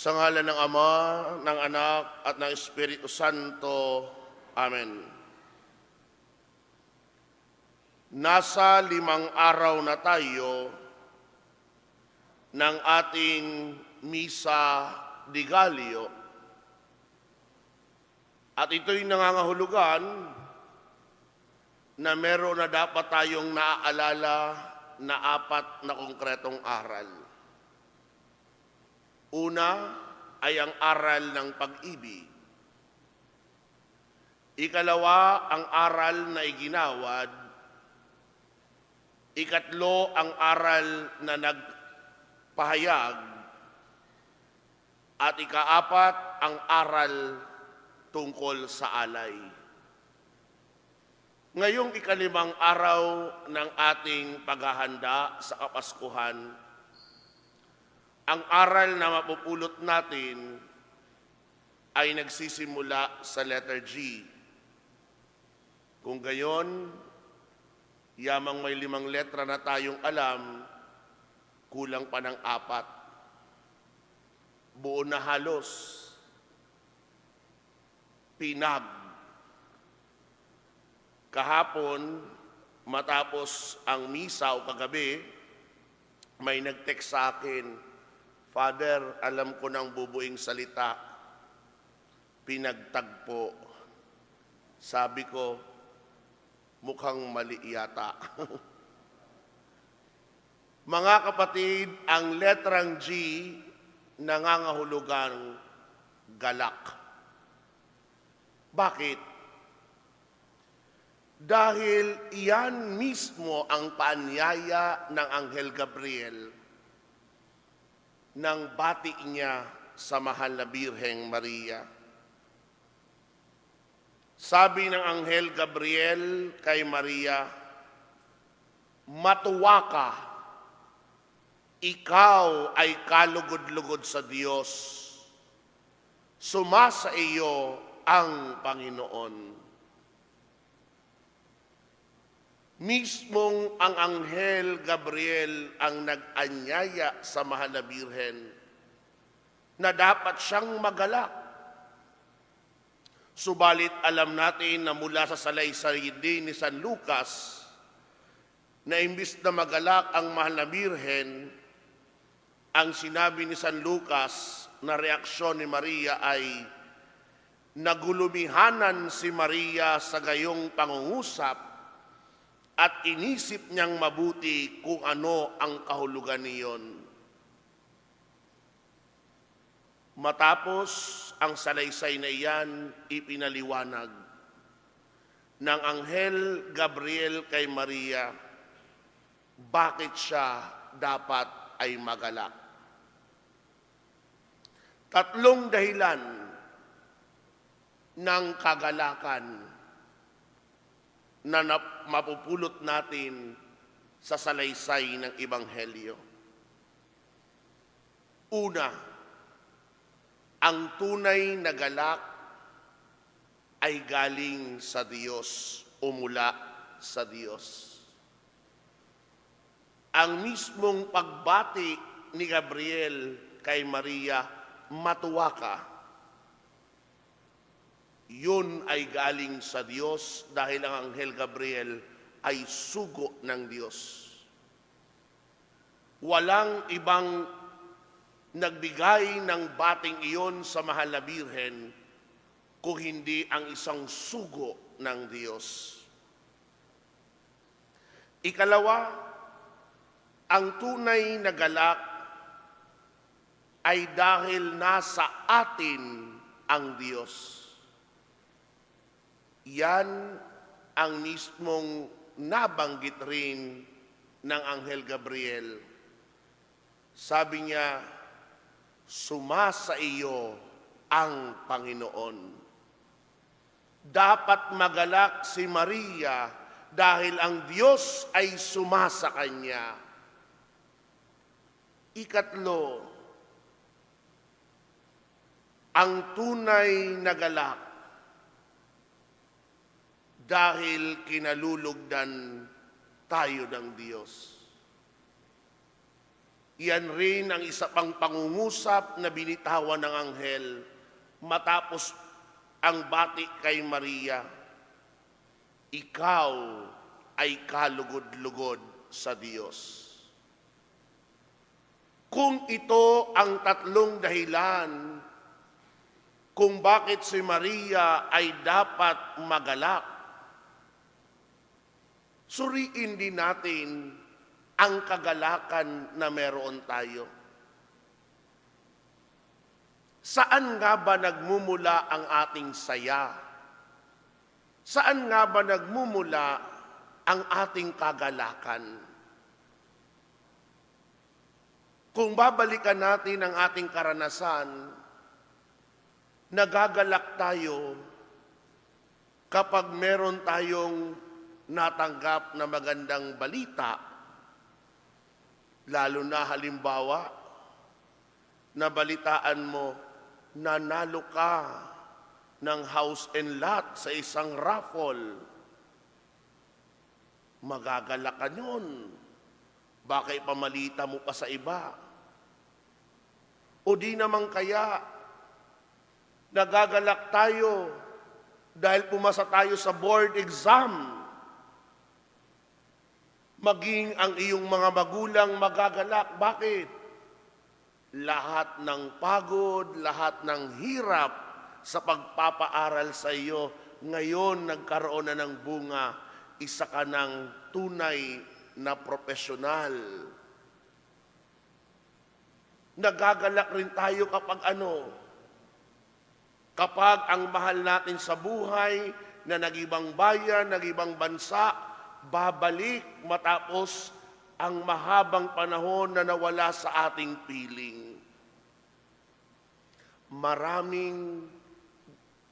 Sa ngalan ng Ama, ng Anak, at ng Espiritu Santo. Amen. Nasa 5 araw na tayo ng ating Misa de Gallio. At ito'y nangangahulugan na meron na dapat tayong naaalala na 4 na konkretong aral. Una ay ang aral ng pag-ibig. Ikalawa, ang aral na iginawad. Ikatlo, ang aral na nagpahayag. At ikaapat, ang aral tungkol sa alay. Ngayong 5 araw ng ating paghahanda sa Kapaskuhan, ang aral na mapupulot natin ay nagsisimula sa letter G. Kung gayon, yamang may 5 letra na tayong alam, kulang pa ng 4. Buo na halos. Pinag. Kahapon, matapos ang misa o kagabi, may nag-text sa akin, Father, alam ko ng bubuing salita, pinagtagpo. Sabi ko, mukhang mali yata. Mga kapatid, ang letrang G nangangahulugang galak. Bakit? Dahil iyan mismo ang paanyaya ng Anghel Gabriel nang bati niya sa mahal na Birheng Maria. Sabi ng Anghel Gabriel kay Maria, matuwa ka, ikaw ay kalugod-lugod sa Diyos. Sumasa iyo ang Panginoon. Mismong ang Anghel Gabriel ang nag-anyaya sa mahal na Birhen na dapat siyang magalak. Subalit alam natin na mula sa salaysay din ni San Lucas na imbis na magalak ang mahal na Birhen, ang sinabi ni San Lucas na reaksyon ni Maria ay nagulumihanan si Maria sa gayong pangungusap at inisip niyang mabuti kung ano ang kahulugan niyon. Matapos ang salaysay na iyan, ipinaliwanag ng Anghel Gabriel kay Maria, bakit siya dapat ay magalak. 3 dahilan ng kagalakan na mapupulot natin sa salaysay ng Ebanghelyo. Una, ang tunay na galak ay galing sa Diyos o mula sa Diyos. Ang mismong pagbati ni Gabriel kay Maria, matuwa ka, yun ay galing sa Diyos dahil ang Anghel Gabriel ay sugo ng Diyos. Walang ibang nagbigay ng bating iyon sa mahal na Birhen kung hindi ang isang sugo ng Diyos. Ikalawa, ang tunay na galak ay dahil nasa atin ang Diyos. Yan ang mismong nabanggit rin ng Anghel Gabriel. Sabi niya, sumasa iyo ang Panginoon. Dapat magalak si Maria dahil ang Diyos ay sumasa kanya. Ikatlo, ang tunay na galak dahil kinalulugdan tayo ng Diyos. Yan rin ang isa pang pangungusap na binitawan ng anghel matapos ang bati kay Maria. Ikaw ay kalugod-lugod sa Diyos. Kung ito ang tatlong dahilan kung bakit si Maria ay dapat magalak, suriin din natin ang kagalakan na meron tayo. Saan nga ba nagmumula ang ating saya? Saan nga ba nagmumula ang ating kagalakan? Kung babalikan natin ang ating karanasan, nagagalak tayo kapag meron tayong natanggap na magandang balita, lalo na halimbawa, nabalitaan mo, nanalo ka ng house and lot sa isang raffle. Magagalak ka nun. Baka ipamalita mo pa sa iba. O di naman kaya, nagagalak tayo dahil pumasa tayo sa board exam. Maging ang iyong mga magulang magagalak. Bakit? Lahat ng pagod, lahat ng hirap sa pagpapaaral sa iyo, ngayon nagkaroon na ng bunga, isa ka ng tunay na profesional. Nagagalak rin tayo kapag ang mahal natin sa buhay na nag-ibang bayan, nag-ibang bansa, babalik matapos ang mahabang panahon na nawala sa ating piling. Maraming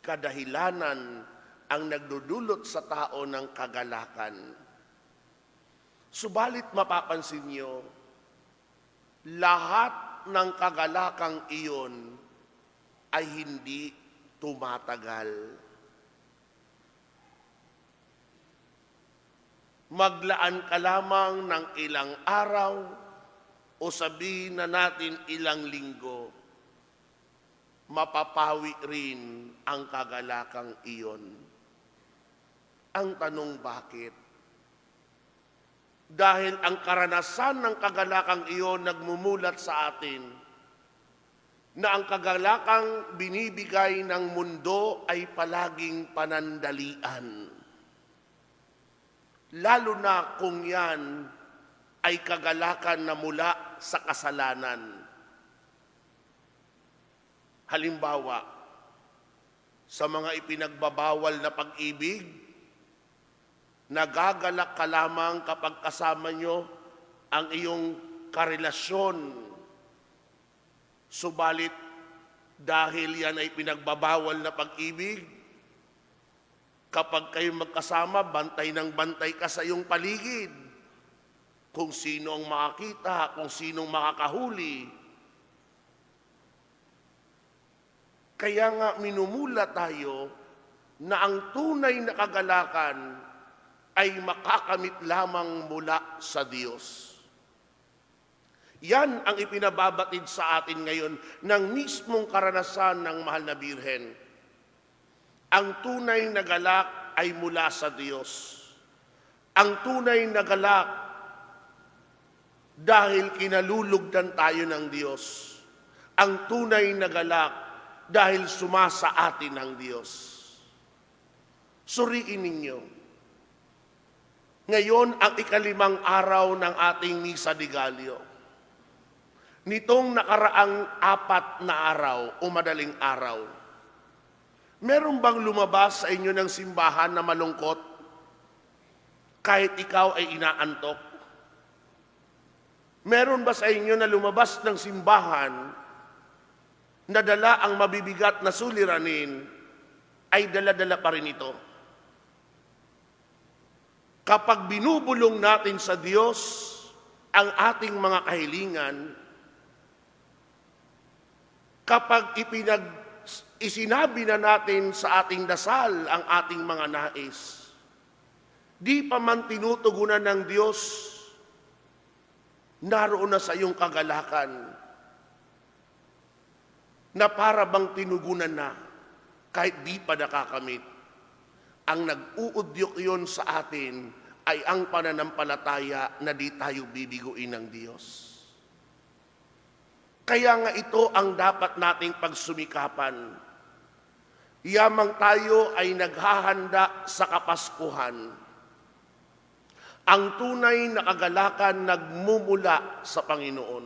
kadahilanan ang nagdudulot sa tao ng kagalakan. Subalit mapapansin niyo, lahat ng kagalakang iyon ay hindi tumatagal. Maglaan ka lamang ng ilang araw o sabihin na natin ilang linggo, mapapawi rin ang kagalakang iyon. Ang tanong bakit? Dahil ang karanasan ng kagalakang iyon nagmumulat sa atin na ang kagalakang binibigay ng mundo ay palaging panandalian. Lalo na kung yan ay kagalakan na mula sa kasalanan. Halimbawa, sa mga ipinagbabawal na pag-ibig, nagagalak ka lamang kapag kasama nyo ang iyong karelasyon. Subalit, dahil yan ay pinagbabawal na pag-ibig, kapag kayo magkasama, bantay ng bantay ka sa iyong paligid. Kung sino ang makakita, kung sino ang makakahuli. Kaya nga minumula tayo na ang tunay na kagalakan ay makakamit lamang mula sa Diyos. Yan ang ipinababatid sa atin ngayon ng mismong karanasan ng mahal na Birhen. Ang tunay na galak ay mula sa Diyos. Ang tunay na galak dahil kinalulugdan tayo ng Diyos. Ang tunay na galak dahil sumasa atin ng Diyos. Suriin ninyo. Ngayon ang 5 araw ng ating Misa de Gallo. Nitong nakaraang 4 na araw o madaling araw, meron bang lumabas sa inyo ng simbahan na malungkot kahit ikaw ay inaantok? Meron ba sa inyo na lumabas ng simbahan na dala ang mabibigat na suliranin ay dala-dala pa rin ito? Kapag binubulong natin sa Diyos ang ating mga kahilingan, kapag isinabi na natin sa ating dasal ang ating mga nais, di pa man tinutugunan ng Diyos, naroon na sa iyong kagalakan na para bang tinugunan na kahit di pa nakakamit. Ang nag-uudyok yon sa atin ay ang pananampalataya na di tayo bibiguin ng Diyos. Kaya nga ito ang dapat nating pagsumikapan. Yamang tayo ay naghahanda sa Kapaskuhan. Ang tunay na kagalakan nagmumula sa Panginoon.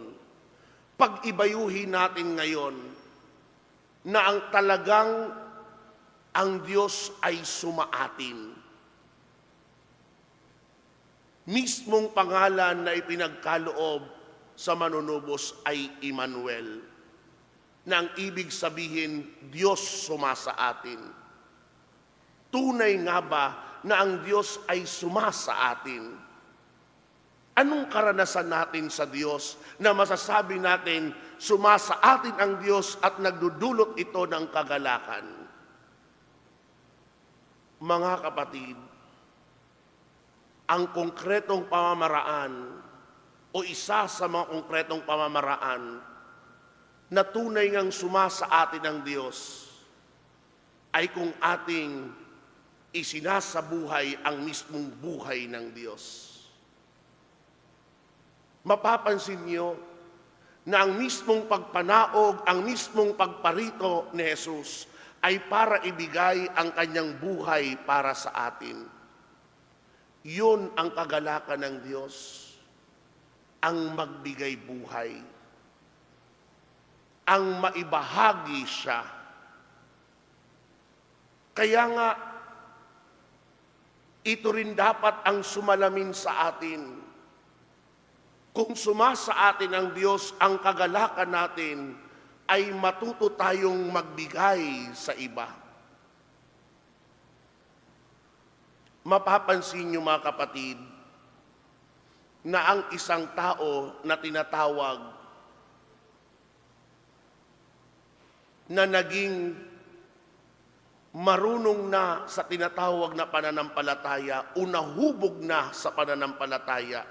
Pag-ibayuhin natin ngayon na ang talagang ang Diyos ay sumaatin. Mismong pangalan na ipinagkaloob sa manunubos ay Emmanuel, na ang ibig sabihin, Diyos sumasa atin. Tunay nga ba na ang Diyos ay sumasa atin? Anong karanasan natin sa Diyos na masasabi natin, sumasa atin ang Diyos at nagdudulot ito ng kagalakan? Mga kapatid, ang konkretong pamamaraan o isa sa mga konkretong pamamaraan na tunay ngang sumasa atin ang Diyos ay kung ating isinasabuhay ang mismong buhay ng Diyos. Mapapansin niyo na ang mismong pagpanaog, ang mismong pagparito ni Jesus ay para ibigay ang kanyang buhay para sa atin. Yun ang kagalakan ng Diyos, ang magbigay buhay, ang maibahagi siya. Kaya nga, ito rin dapat ang sumalamin sa atin. Kung sumasa atin ang Diyos, ang kagalakan natin ay matuto tayong magbigay sa iba. Mapapansin niyo mga kapatid, na ang isang tao na tinatawag na naging marunong na sa tinatawag na pananampalataya o nahubog na sa pananampalataya,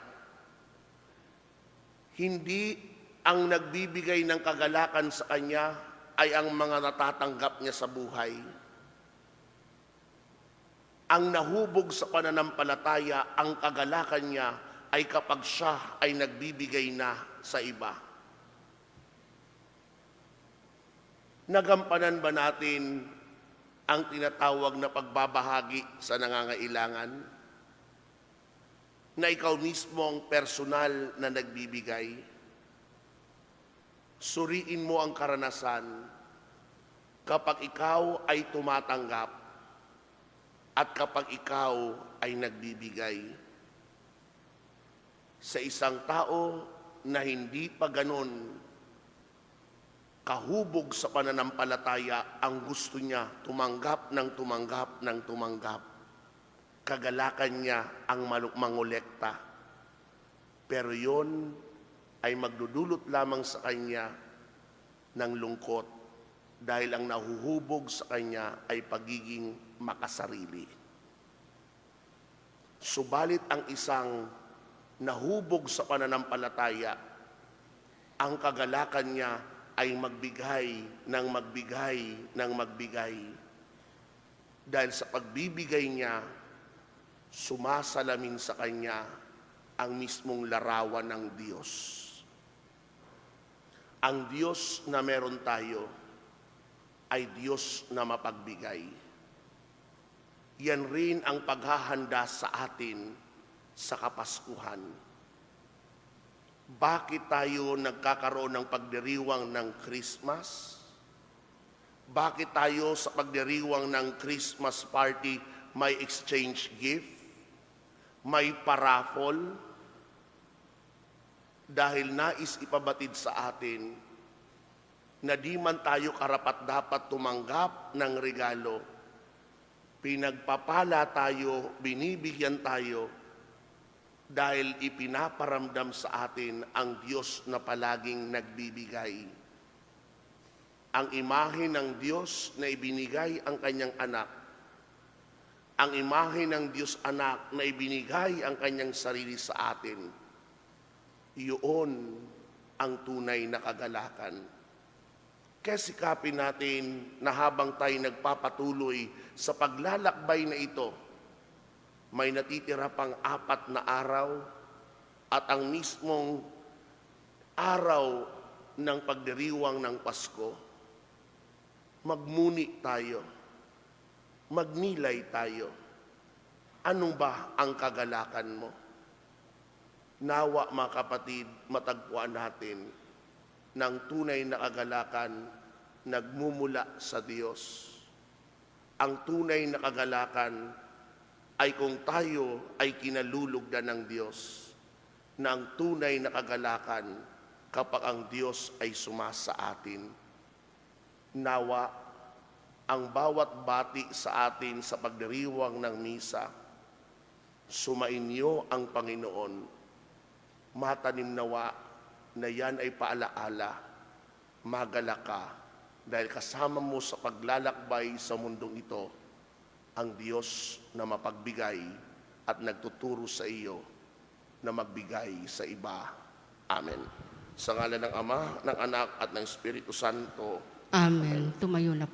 hindi ang nagbibigay ng kagalakan sa kanya ay ang mga natatanggap niya sa buhay. Ang nahubog sa pananampalataya, ang kagalakan niya ay kapag siya ay nagbibigay na sa iba. Nagampanan ba natin ang tinatawag na pagbabahagi sa nangangailangan? Na ikaw mismo ang personal na nagbibigay? Suriin mo ang karanasan kapag ikaw ay tumatanggap at kapag ikaw ay nagbibigay. Sa isang tao na hindi pa ganon kahubog sa pananampalataya, ang gusto niya tumanggap ng tumanggap ng tumanggap. Kagalakan niya ang mangolekta. Pero yon ay magdudulot lamang sa kanya ng lungkot dahil ang nahuhubog sa kanya ay pagiging makasarili. Subalit ang isang nahubog sa pananampalataya, ang kagalakan niya ay magbigay ng magbigay ng magbigay. Dahil sa pagbibigay niya, sumasalamin sa kanya ang mismong larawan ng Diyos. Ang Diyos na meron tayo ay Diyos na mapagbigay. Yan rin ang paghahanda sa atin sa Kapaskuhan. Bakit tayo nagkakaroon ng pagdiriwang ng Christmas? Bakit tayo sa pagdiriwang ng Christmas party may exchange gift? May paraffol? Dahil nais ipabatid sa atin na di man tayo karapat-dapat tumanggap ng regalo, pinagpapala tayo, binibigyan tayo, dahil ipinaparamdam sa atin ang Diyos na palaging nagbibigay. Ang imahe ng Diyos na ibinigay ang kanyang anak, ang imahe ng Diyos anak na ibinigay ang kanyang sarili sa atin. Iyon ang tunay na kagalakan. Kaya sikapin natin na habang tayo nagpapatuloy sa paglalakbay na ito, may natitira pang 4 na araw at ang mismong araw ng pagdiriwang ng Pasko, magmuni tayo, magnilay tayo. Anong ba ang kagalakan mo? Nawa mga kapatid, matagpuan natin ng tunay na kagalakan nagmumula sa Diyos. Ang tunay na kagalakan ay kung tayo ay kinalulugdan ng Diyos, na ang tunay na kagalakan kapag ang Diyos ay sumasa atin. Nawa ang bawat bati sa atin sa pagdiriwang ng misa, sumainyo ang Panginoon. Matanim nawa na yan ay paalaala, magalak ka, dahil kasama mo sa paglalakbay sa mundong ito, ang Diyos na mapagbigay at nagtuturo sa iyo na magbigay sa iba. Amen. Sa ngalan ng Ama, ng Anak, at ng Espiritu Santo. Amen. Tumayo na po.